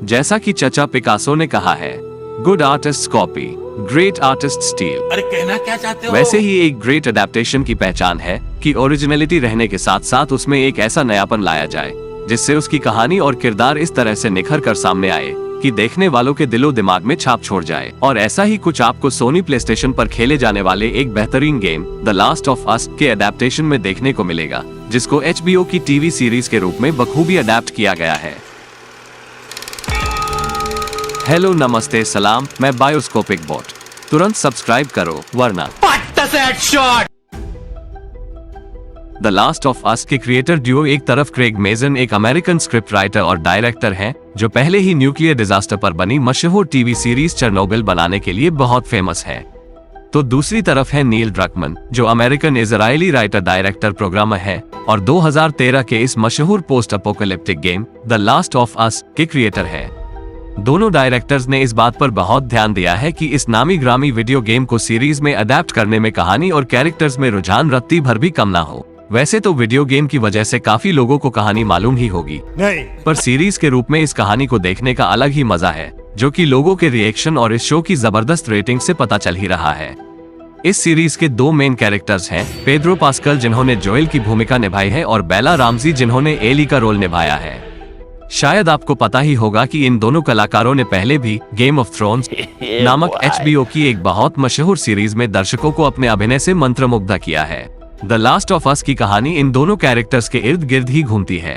जैसा कि चचा पिकासो ने कहा है, good artist copy, great artist steel. अरे कहना क्या चाहते हो? वैसे ही एक ग्रेट अडेप्टेशन की पहचान है कि ओरिजिनलिटी रहने के साथ साथ उसमें एक ऐसा नयापन लाया जाए जिससे उसकी कहानी और किरदार इस तरह से निखर कर सामने आए कि देखने वालों के दिलो दिमाग में छाप छोड़ जाए। और ऐसा ही कुछ आपको सोनी प्लेस्टेशन पर खेले जाने वाले एक बेहतरीन game the last of us के अडेप्टेशन में देखने को मिलेगा, जिसको HBO की टीवी सीरीज के रूप में बखूबी अडेप्ट किया गया है। हेलो नमस्ते सलाम, मैं बायोस्कोपिक बॉट। तुरंत सब्सक्राइब करो वरना द लास्ट ऑफ अस के क्रिएटर ड्यूओ एक तरफ क्रेग मेजन एक अमेरिकन स्क्रिप्ट राइटर और डायरेक्टर हैं जो पहले ही न्यूक्लियर डिजास्टर पर बनी मशहूर टीवी सीरीज चेरनोबिल बनाने के लिए बहुत फेमस है, तो दूसरी तरफ है नील ड्रकमन जो American Israeli writer director programmer है और 2013 के इस मशहूर post apocalyptic game the last of us के क्रिएटर है। दोनों डायरेक्टर्स ने इस बात पर बहुत ध्यान दिया है कि इस नामी ग्रामी वीडियो गेम को सीरीज में अडेप्ट करने में कहानी और कैरेक्टर्स में रुझान रत्ती भर भी कम ना हो। वैसे तो वीडियो गेम की वजह से काफी लोगों को कहानी मालूम ही होगी, नहीं, पर सीरीज के रूप में इस कहानी को देखने का अलग ही मजा है, जो कि लोगों के रिएक्शन और इस शो की जबरदस्त रेटिंग से पता चल ही रहा है। इस सीरीज के दो मेन कैरेक्टर्स हैं पेड्रो पास्कल जिन्होंने जोएल की भूमिका निभाई है और बेला रामजी जिन्होंने एली का रोल निभाया है। शायद आपको पता ही होगा कि इन दोनों कलाकारों ने पहले भी गेम ऑफ थ्रोन्स नामक HBO की एक बहुत मशहूर सीरीज में दर्शकों को अपने अभिनय से मंत्रमुग्ध किया है। द लास्ट ऑफ अस की कहानी इन दोनों कैरेक्टर्स के इर्द गिर्द ही घूमती है।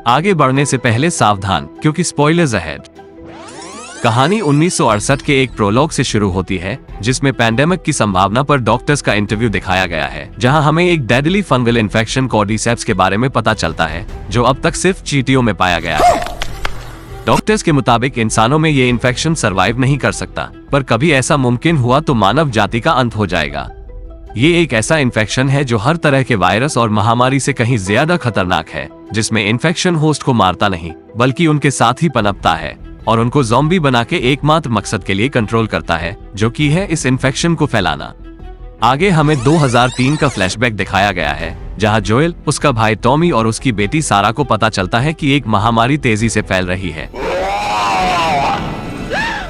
आगे बढ़ने से पहले सावधान, क्योंकि स्पॉयलर्स अहेड। कहानी 1968 के एक प्रोलॉग से शुरू होती है जिसमें पैंडेमिक की संभावना पर डॉक्टर्स का इंटरव्यू दिखाया गया है, जहां हमें एक डेडली फंगल इन्फेक्शन कॉर्डिसेप्स के बारे में पता चलता है जो अब तक सिर्फ चींटियों में पाया गया है। डॉक्टर्स के मुताबिक इंसानों में ये इन्फेक्शन सरवाइव नहीं कर सकता, पर कभी ऐसा मुमकिन हुआ तो मानव जाति का अंत हो जाएगा। ये एक ऐसा इन्फेक्शन है जो हर तरह के वायरस और महामारी से कहीं ज्यादा खतरनाक है, जिसमें इन्फेक्शन होस्ट को मारता नहीं बल्कि उनके साथ ही पनपता है और उनको ज़ॉम्बी बना के एकमात्र मकसद के लिए कंट्रोल करता है, जो कि है इस इन्फेक्शन को फैलाना। आगे हमें 2003 का फ्लैशबैक दिखाया गया है जहां जोएल, उसका भाई टॉमी और उसकी बेटी सारा को पता चलता है कि एक महामारी तेजी से फैल रही है,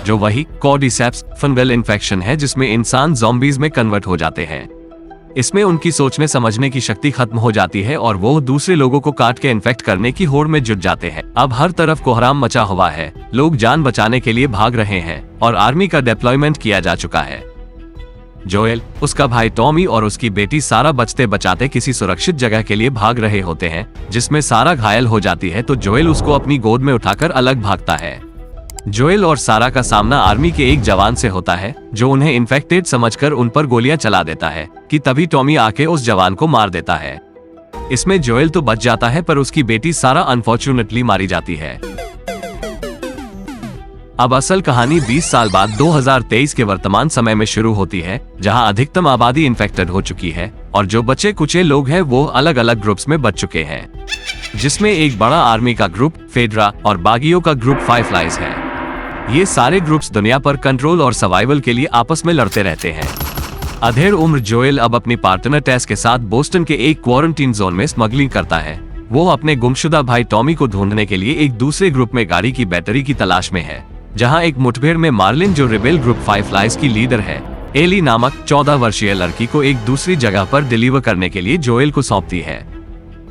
जो वही कॉर्डिसेप्स फंगल इन्फेक्शन है जिसमें इंसान ज़ॉम्बीज में कन्वर्ट हो जाते हैं। इसमें उनकी सोचने समझने की शक्ति खत्म हो जाती है और वो दूसरे लोगों को काट के इन्फेक्ट करने की होड़ में जुट जाते हैं। अब हर तरफ कोहराम मचा हुआ है, लोग जान बचाने के लिए भाग रहे हैं और आर्मी का डिप्लॉयमेंट किया जा चुका है। जोएल, उसका भाई टॉमी और उसकी बेटी सारा बचते बचाते किसी सुरक्षित जगह के लिए भाग रहे होते हैं, जिसमें सारा घायल हो जाती है तो जोएल उसको अपनी गोद में उठाकर अलग भागता है। जोएल और सारा का सामना आर्मी के एक जवान से होता है जो उन्हें इन्फेक्टेड समझकर उन पर गोलियां चला देता है कि तभी टॉमी आके उस जवान को मार देता है। इसमें जोएल तो बच जाता है पर उसकी बेटी सारा अनफॉर्चुनेटली मारी जाती है। अब असल कहानी 20 साल बाद 2023 के वर्तमान समय में शुरू होती है, जहां अधिकतम आबादी इन्फेक्टेड हो चुकी है और जो बचे कुचे लोग हैं वो अलग अलग ग्रुप्स में बच चुके हैं, जिसमें एक बड़ा आर्मी का ग्रुप फेडरा और बागियों का ग्रुप फाइव फ्लाइज है। ये सारे ग्रुप्स दुनिया पर कंट्रोल और सर्वाइवल के लिए आपस में लड़ते रहते हैं। अधेड़ उम्र जोएल अब अपनी पार्टनर टेस के साथ बोस्टन के एक क्वारंटीन जोन में स्मगलिंग करता है। वो अपने गुमशुदा भाई टॉमी को ढूंढने के लिए एक दूसरे ग्रुप में गाड़ी की बैटरी की तलाश में है, जहां एक मुठभेड़ में मार्लिन जो रिबेल ग्रुप फाइव फ्लाइज की लीडर है, एली नामक 14 वर्षीय लड़की को एक दूसरी जगह पर डिलीवर करने के लिए जोएल को सौंपती है।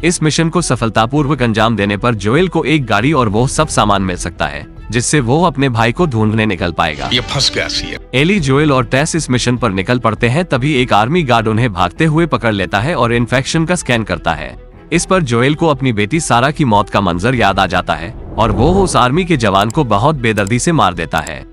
इस मिशन को सफलतापूर्वक अंजाम देने पर जोएल को एक गाड़ी और वो सब सामान मिल सकता है जिससे वो अपने भाई को ढूंढने निकल पाएगा। ये फंस गया सी। एली, जोएल और टेस इस मिशन पर निकल पड़ते हैं, तभी एक आर्मी गार्ड उन्हें भागते हुए पकड़ लेता है और इन्फेक्शन का स्कैन करता है। इस पर जोएल को अपनी बेटी सारा की मौत का मंजर याद आ जाता है और वो उस आर्मी के जवान को बहुत बेदर्दी से मार देता है।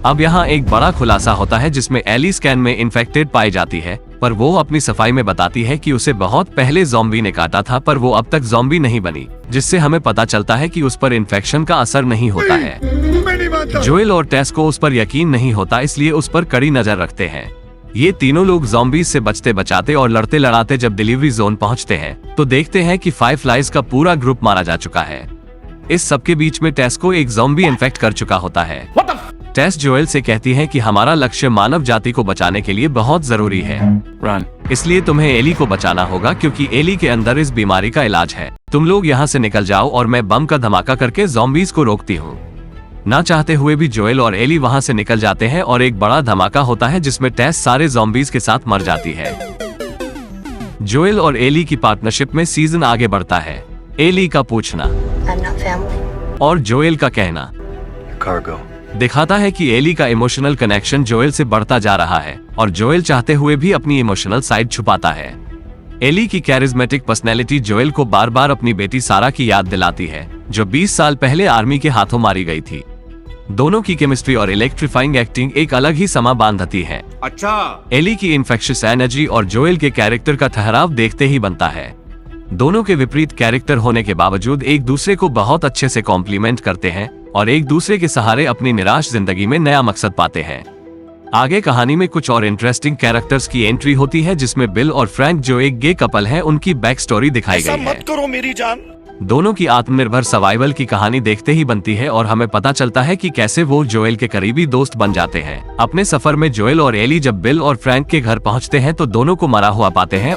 अब यहाँ एक बड़ा खुलासा होता है जिसमें एली स्कैन में इन्फेक्टेड पाई जाती है, पर वो अपनी सफाई में बताती है कि उसे बहुत पहले ज़ॉम्बी ने काटा था पर वो अब तक ज़ॉम्बी नहीं बनी, जिससे हमें पता चलता है कि उस पर इन्फेक्शन का असर नहीं होता है। जोएल और टेस को उस पर यकीन नहीं होता, इसलिए उस पर कड़ी नजर रखते हैं। ये तीनों लोग ज़ॉम्बीज से बचते बचाते और लड़ते लड़ाते जब डिलीवरी जोन पहुंचते हैं तो देखते हैं कि फाइव फ्लाइज का पूरा ग्रुप मारा जा चुका है। इस सबके बीच में टेस को एक ज़ॉम्बी इन्फेक्ट कर चुका होता है। टेस जोएल से कहती है कि हमारा लक्ष्य मानव जाति को बचाने के लिए बहुत जरूरी है, इसलिए तुम्हें एली को बचाना होगा क्योंकि एली के अंदर इस बीमारी का इलाज है। तुम लोग यहाँ से निकल जाओ और मैं बम का धमाका करके ज़ॉम्बीज को रोकती हूँ। ना चाहते हुए भी जोएल और एली वहां से निकल जाते हैं और एक बड़ा धमाका होता है जिसमें टेस सारे ज़ॉम्बीज के साथ मर जाती है। जोएल और एली की पार्टनरशिप में सीजन आगे बढ़ता है। एली का पूछना और जोएल का कहना Cargo. दिखाता है कि एली का इमोशनल कनेक्शन जोएल से बढ़ता जा रहा है और जोएल चाहते हुए भी अपनी इमोशनल साइड छुपाता है। एली की कैरिज्मेटिक पर्सनैलिटी जोएल को बार बार अपनी बेटी सारा की याद दिलाती है, जो 20 साल पहले आर्मी के हाथों मारी गई थी। दोनों की केमिस्ट्री और इलेक्ट्रीफाइंग एक्टिंग एक अलग ही समा बांधती है। अच्छा, एली की इन्फेक्शियस एनर्जी और जोएल के कैरेक्टर का ठहराव देखते ही बनता है। दोनों के विपरीत कैरेक्टर होने के बावजूद एक दूसरे को बहुत अच्छे से कॉम्प्लीमेंट करते हैं और एक दूसरे के सहारे अपनी निराश जिंदगी में नया मकसद पाते हैं। आगे कहानी में कुछ और इंटरेस्टिंग कैरेक्टर्स की एंट्री होती है, जिसमें बिल और फ्रैंक जो एक गे कपल हैं, उनकी बैक स्टोरी दिखाई गई है। मत करो मेरी जान। दोनों की आत्मनिर्भर सर्वाइवल की कहानी देखते ही बनती है और हमें पता चलता है कि कैसे वो जोएल के करीबी दोस्त बन जाते हैं। अपने सफर में जोएल और एली जब बिल और फ्रैंक के घर पहुंचते हैं तो दोनों को मरा हुआ पाते हैं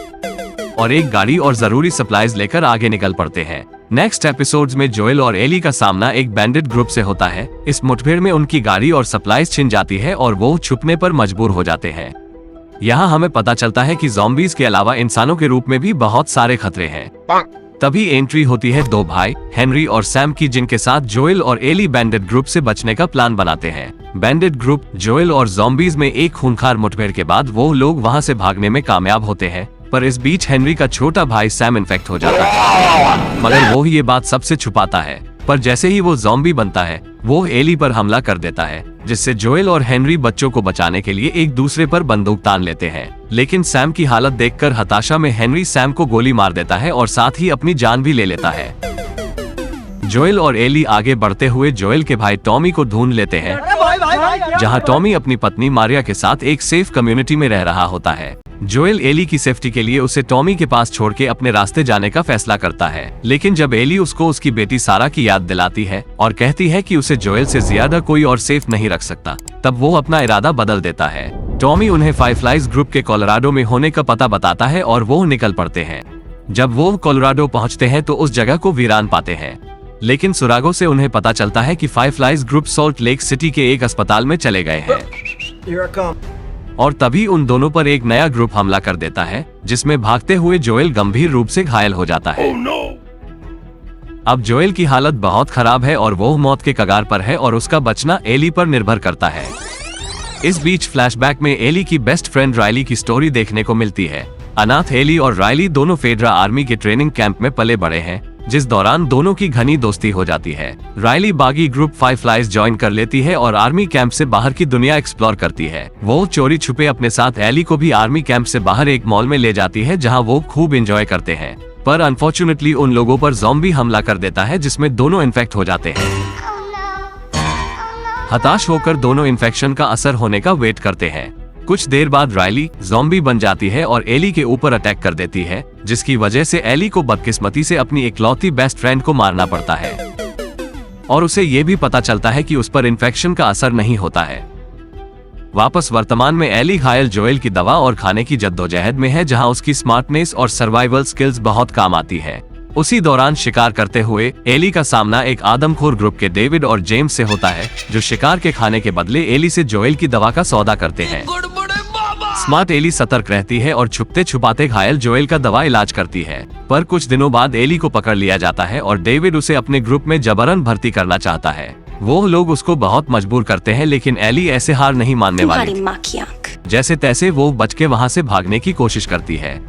और एक गाड़ी और जरूरी सप्लाईज लेकर आगे निकल पड़ते हैं। नेक्स्ट एपिसोड्स में जोएल और एली का सामना एक बैंडिट ग्रुप से होता है। इस मुठभेड़ में उनकी गाड़ी और सप्लाईज छिन जाती है और वो छुपने पर मजबूर हो जाते हैं। यहाँ हमें पता चलता है कि ज़ॉम्बीज के अलावा इंसानों के रूप में भी बहुत सारे खतरे हैं। तभी एंट्री होती है दो भाई हेनरी और सैम की, जिनके साथ जोएल और एली बैंडिट ग्रुप से बचने का प्लान बनाते हैं। बैंडिट ग्रुप जोएल और ज़ॉम्बीज में एक खूंखार मुठभेड़ के बाद वो लोग वहाँ से भागने में कामयाब होते हैं, पर इस बीच हेनरी का छोटा भाई सैम इन्फेक्ट हो जाता है, मगर वो ये बात सबसे छुपाता है। पर जैसे ही वो ज़ॉम्बी बनता है वो एली पर हमला कर देता है, जिससे जोएल और हेनरी बच्चों को बचाने के लिए एक दूसरे पर बंदूक तान लेते हैं। लेकिन सैम की हालत देखकर हताशा में हेनरी सैम को गोली मार देता है और साथ ही अपनी जान भी ले लेता है। जोएल और एली आगे बढ़ते हुए जोएल के भाई टॉमी को ढूंढ लेते हैं, जहां टॉमी अपनी पत्नी मारिया के साथ एक सेफ कम्युनिटी में रह रहा होता है। जोएल एली की सेफ्टी के लिए उसे टॉमी के पास छोड़ के अपने रास्ते जाने का फैसला करता है, लेकिन जब एली उसको उसकी बेटी सारा की याद दिलाती है और कहती है कि उसे जोएल से ज्यादा कोई और सेफ नहीं रख सकता, तब वो अपना इरादा बदल देता है। टॉमी उन्हें फाइव फ्लाइज ग्रुप के कोलोराडो में होने का पता बताता है और वो निकल पड़ते हैं। जब वो कोलोराडो पहुँचते हैं तो उस जगह को वीरान पाते हैं, लेकिन सुरागों से उन्हें पता चलता है कि five flies group salt lake city के एक अस्पताल में चले गए हैं और तभी उन दोनों पर एक नया ग्रुप हमला कर देता है, जिसमें भागते हुए जोएल गंभीर रूप से घायल हो जाता है। अब जोएल की हालत बहुत खराब है और वो मौत के कगार पर है और उसका बचना एली पर निर्भर करता है। इस बीच फ्लैशबैक में एली की बेस्ट फ्रेंड राइली की स्टोरी देखने को मिलती है। अनाथ एली और राइली दोनों फेडरा आर्मी के ट्रेनिंग कैंप में पले बड़े हैं, जिस दौरान दोनों की घनी दोस्ती हो जाती है। राइली बागी ग्रुप फाइव फ्लाइज ज्वाइन कर लेती है और आर्मी कैंप से बाहर की दुनिया एक्सप्लोर करती है। वो चोरी छुपे अपने साथ एली को भी आर्मी कैंप से बाहर एक मॉल में ले जाती है, जहां वो खूब एंजॉय करते हैं। पर अनफॉर्चुनेटली उन लोगों पर ज़ॉम्बी हमला कर देता है, जिसमें दोनों इन्फेक्ट हो जाते हैं। हताश होकर दोनों इन्फेक्शन का असर होने का वेट करते हैं। कुछ देर बाद राइली ज़ॉम्बी बन जाती है और एली के ऊपर अटैक कर देती है, जिसकी वजह से एली को बदकिस्मती से अपनी इकलौती बेस्ट फ्रेंड को मारना पड़ता है और उसे ये भी पता चलता है कि उस पर इन्फेक्शन का असर नहीं होता है। वापस वर्तमान में एली घायल जोएल की दवा और खाने की जद्दोजहद में है, जहां उसकी स्मार्टनेस और सर्वाइवल स्किल्स बहुत काम आती है। उसी दौरान शिकार करते हुए एली का सामना एक आदमखोर ग्रुप के डेविड और जेम्स से होता है, जो शिकार के खाने के बदले एली से जोएल की दवा का सौदा करते हैं। स्मार्ट एली सतर्क रहती है और छुपते छुपाते घायल जोएल का दवा इलाज करती है, पर कुछ दिनों बाद एली को पकड़ लिया जाता है और डेविड उसे अपने ग्रुप में जबरन भर्ती करना चाहता है। वो लोग उसको बहुत मजबूर करते हैं, लेकिन एली ऐसे हार नहीं मानने वाली। जैसे तैसे वो बच के वहाँ से भागने की कोशिश करती है।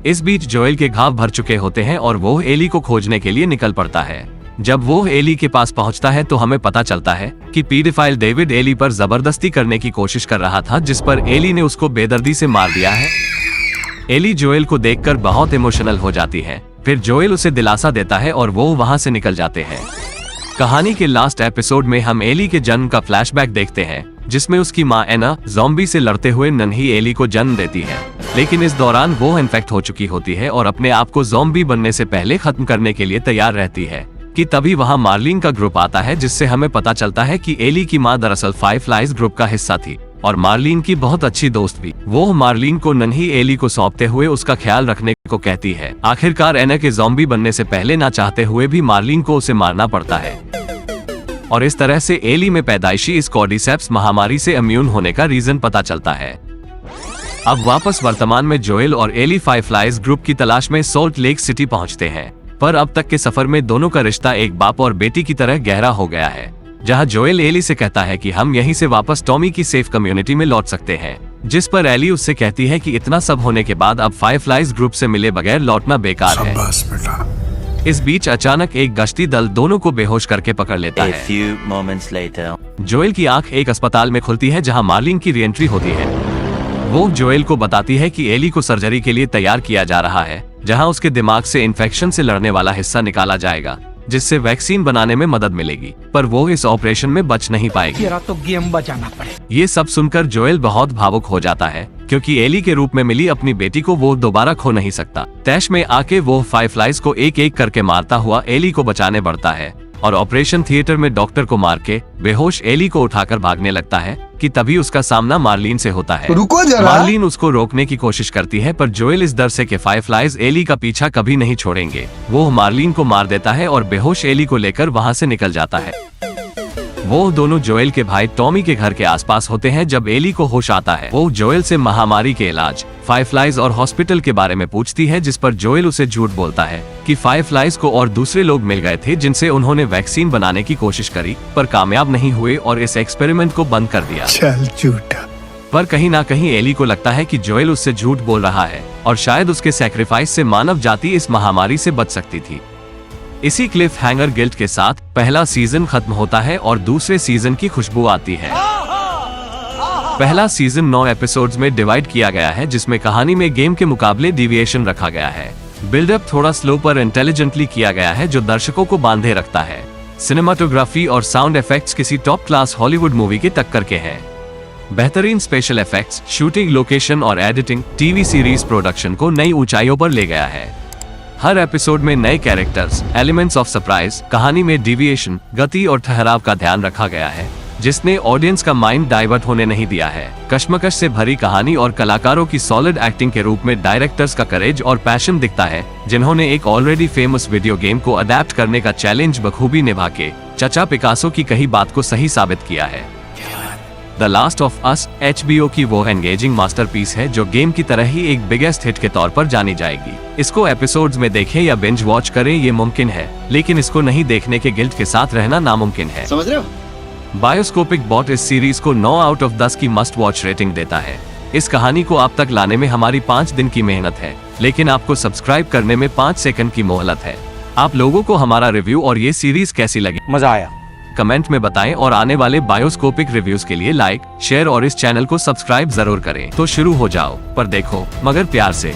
इस बीच जोएल के घाव भर चुके होते हैं और वो एली को खोजने के लिए निकल पड़ता है। जब वो एली के पास पहुंचता है तो हमें पता चलता है कि पीडिफाइल डेविड एली पर जबरदस्ती करने की कोशिश कर रहा था, जिस पर एली ने उसको बेदर्दी से मार दिया है। एली जोएल को देखकर बहुत इमोशनल हो जाती है। फिर जोएल उसे दिलासा देता है और वो वहां से निकल जाते हैं। कहानी के लास्ट एपिसोड में हम एली के जन्म का फ्लैशबैक देखते हैं, जिसमें उसकी माँ एना ज़ॉम्बी से लड़ते हुए नन्ही एली को जन्म देती है, लेकिन इस दौरान वो इन्फेक्ट हो चुकी होती है और अपने आप को ज़ॉम्बी बनने से पहले खत्म करने के लिए तैयार रहती है कि तभी वहाँ मार्लिन का ग्रुप आता है, जिससे हमें पता चलता है कि एली की माँ दरअसल फाइव फ्लाइज ग्रुप का हिस्सा थी और मार्लिन की बहुत अच्छी दोस्त भी। वो मार्लिन को नन्ही एली को सौंपते हुए उसका ख्याल रखने को कहती है। आखिरकार एना के ज़ॉम्बी बनने से पहले ना चाहते हुए भी मार्लिन को उसे मारना पड़ता है और इस तरह से एली में पैदाइशी इस कॉर्डिसेप्स महामारी से इम्यून होने का रीजन पता चलता है। अब वापस वर्तमान में जोएल और एली फायरफ्लाइज ग्रुप की तलाश में सॉल्ट लेक सिटी पहुंचते हैं, पर अब तक के सफर में दोनों का रिश्ता एक बाप और बेटी की तरह गहरा हो गया है, जहां जोएल एली से कहता है कि हम यहीं से वापस टॉमी की सेफ कम्युनिटी में लौट सकते हैं, जिस पर एली उससे कहती है कि इतना सब होने के बाद अब फायरफ्लाइज ग्रुप से मिले बगैर लौटना बेकार है। इस बीच अचानक एक गश्ती दल दोनों को बेहोश करके पकड़ लेता है। जोएल की आंख एक अस्पताल में खुलती है जहां मार्लिन की रीएंट्री होती है। वो जोएल को बताती है कि एली को सर्जरी के लिए तैयार किया जा रहा है, जहां उसके दिमाग से इन्फेक्शन से लड़ने वाला हिस्सा निकाला जाएगा, जिससे वैक्सीन बनाने में मदद मिलेगी, पर वो इस ऑपरेशन में बच नहीं पाएगी। तो गेम बचाना पड़े। ये सब सुनकर जोएल बहुत भावुक हो जाता है, क्योंकि एली के रूप में मिली अपनी बेटी को वो दोबारा खो नहीं सकता। तैश में आके वो फायरफ्लाइज को एक एक करके मारता हुआ एली को बचाने बढ़ता है और ऑपरेशन थिएटर में डॉक्टर को मार के बेहोश एली को उठाकर भागने लगता है कि तभी उसका सामना मार्लिन से होता है। रुको जरा। मार्लिन उसको रोकने की कोशिश करती है, पर जोएल इस डर से कि फायरफ्लाइज एली का पीछा कभी नहीं छोड़ेंगे, वो मार्लिन को मार देता है और बेहोश एली को लेकर वहां से निकल जाता है। वो दोनों जोएल के भाई टॉमी के घर के आसपास होते हैं जब एली को होश आता है। वो जोएल से महामारी के इलाज, फायरफ्लाइज और हॉस्पिटल के बारे में पूछती है, जिस पर जोएल उसे झूठ बोलता है कि फायरफ्लाइज को और दूसरे लोग मिल गए थे जिनसे उन्होंने वैक्सीन बनाने की कोशिश करी, पर कामयाब नहीं हुए और इस एक्सपेरिमेंट को बंद कर दिया। चल झूठा। पर कहीं ना कहीं एली को लगता है कि जोएल उससे झूठ बोल रहा है और शायद उसके सैक्रिफाइस से मानव जाति इस महामारी से बच सकती थी। इसी क्लिफ हैंगर गिल्ट के साथ पहला सीजन खत्म होता है और दूसरे सीजन की खुशबू आती है। पहला सीजन 9 एपिसोड्स में डिवाइड किया गया है, जिसमें कहानी में गेम के मुकाबले डिविएशन रखा गया है। बिल्डअप थोड़ा स्लो पर इंटेलिजेंटली किया गया है, जो दर्शकों को बांधे रखता है। सिनेमाटोग्राफी और साउंड इफेक्ट्स किसी टॉप क्लास हॉलीवुड मूवी के टक्कर के हैं। बेहतरीन स्पेशल इफेक्ट्स, शूटिंग लोकेशन और एडिटिंग टीवी सीरीज प्रोडक्शन को नई ऊंचाइयों पर ले गया है। हर एपिसोड में नए कैरेक्टर्स, एलिमेंट्स ऑफ सरप्राइज, कहानी में डिविएशन, गति और ठहराव का ध्यान रखा गया है, जिसने ऑडियंस का माइंड डाइवर्ट होने नहीं दिया है। कश्मकश से भरी कहानी और कलाकारों की सॉलिड एक्टिंग के रूप में डायरेक्टर्स का करेज और पैशन दिखता है, जिन्होंने एक ऑलरेडी फेमस वीडियो गेम को अडेप्ट करने का चैलेंज बखूबी निभा के चचा पिकासो की कही बात को सही साबित किया है। The last of us HBO की वो एंगेजिंग मास्टरपीस है जो गेम की तरह ही एक बिगेस्ट हिट के तौर पर जानी जाएगी। इसको एपिसोड्स में देखें या बिंज वॉच करें ये मुमकिन है, लेकिन इसको नहीं देखने के गिल्ट के साथ रहना नामुमकिन है। समझ रहे हो? बायोस्कोपिक बॉट इस सीरीज को 9 आउट ऑफ 10 की मस्ट वॉच रेटिंग देता है। इस कहानी को आप तक लाने में हमारी 5 दिन की मेहनत है, लेकिन आपको सब्सक्राइब करने में 5 सेकंड की मोहलत है। आप लोगों को हमारा रिव्यू और ये सीरीज कैसी लगी मजा आया कमेंट में बताएं और आने वाले बायोस्कोपिक रिव्यूज के लिए लाइक, शेयर और इस चैनल को सब्सक्राइब जरूर करें। तो शुरू हो जाओ, पर देखो मगर प्यार से।